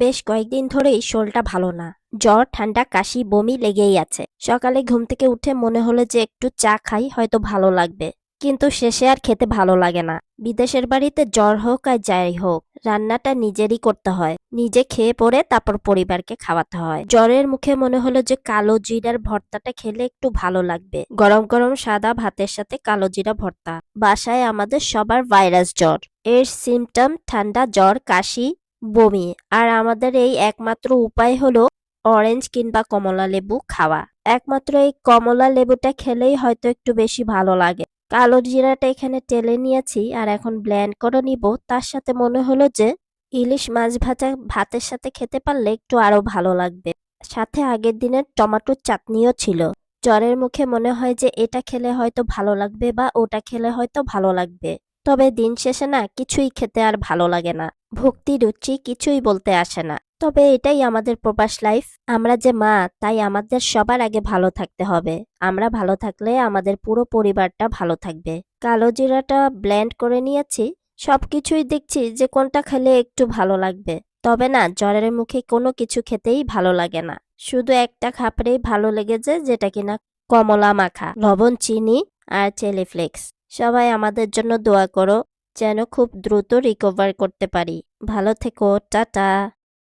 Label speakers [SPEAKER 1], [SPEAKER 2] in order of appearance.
[SPEAKER 1] বেশ কয়েকদিন ধরেই শরীরটা ভালো না। জ্বর, ঠান্ডা, কাশি, বমি লেগেই আছে। সকালে ঘুম থেকে উঠে মনে হলো যে একটু চা খাই হয়তো ভালো লাগবে, কিন্তু শেষে আর খেতে ভালো লাগে না। বিদেশের বাড়িতে জ্বর হোক আর যাই হোক, রান্নাটা নিজেরই করতে হয়। নিজে খেয়ে পরে তারপর পরিবারকে খাওয়াতে হয়। জ্বরের মুখে মনে হলো যে কালো জিরার ভর্তাটা খেলে একটু ভালো লাগবে। গরম গরম সাদা ভাতের সাথে কালো জিরা ভর্তা। বাসায় আমাদের সবার ভাইরাস জ্বর। এর সিমটম ঠান্ডা, জ্বর, কাশি, বমি। আর আমাদের এই একমাত্র উপায় হলো অরেঞ্জ কিংবা কমলা লেবু খাওয়া। একমাত্র এই কমলা লেবুটা খেলেই হয়তো একটু বেশি ভালো লাগে। কালো জিরাটা এখানে টেলে নিয়েছি আর এখন ব্লেন্ড করে নিব। তার সাথে মনে হলো যে ইলিশ মাছ ভাজা ভাতের সাথে খেতে পারলে একটু আরো ভালো লাগবে। সাথে আগের দিনের টমেটোর চাটনিও ছিল। জ্বরের মুখে মনে হয় যে এটা খেলে হয়তো ভালো লাগবে বা ওটা খেলে হয়তো ভালো লাগবে। তবে দিন শেষে না কিছুই খেতে আর ভালো লাগে না। ভক্তি রুচি কিছুই বলতে আসে না। তবে এটাই আমাদের প্রবাস লাইফ। আমরা যে মা, তাই আমাদের সবার আগে ভালো থাকতে হবে। আমরা ভালো থাকলে আমাদের পুরো পরিবারটা ভালো থাকবে। কালো জিরাটা ব্লেন্ড করে নিয়েছি। সবকিছুই দেখছি যে কোনটা খেলে একটু ভালো লাগবে। তবে না, জ্বরের মুখে কোনো কিছু খেতেই ভালো লাগে না। শুধু একটা খাবারেই ভালো লেগেছে, যেটা কিনা কমলা মাখা, লবণ, চিনি আর চিলি ফ্লেক্স। সবাই আমাদের জন্য দোয়া করো, যেন খুব দ্রুত রিকভার করতে পারি। ভালো থেকো, টাটা।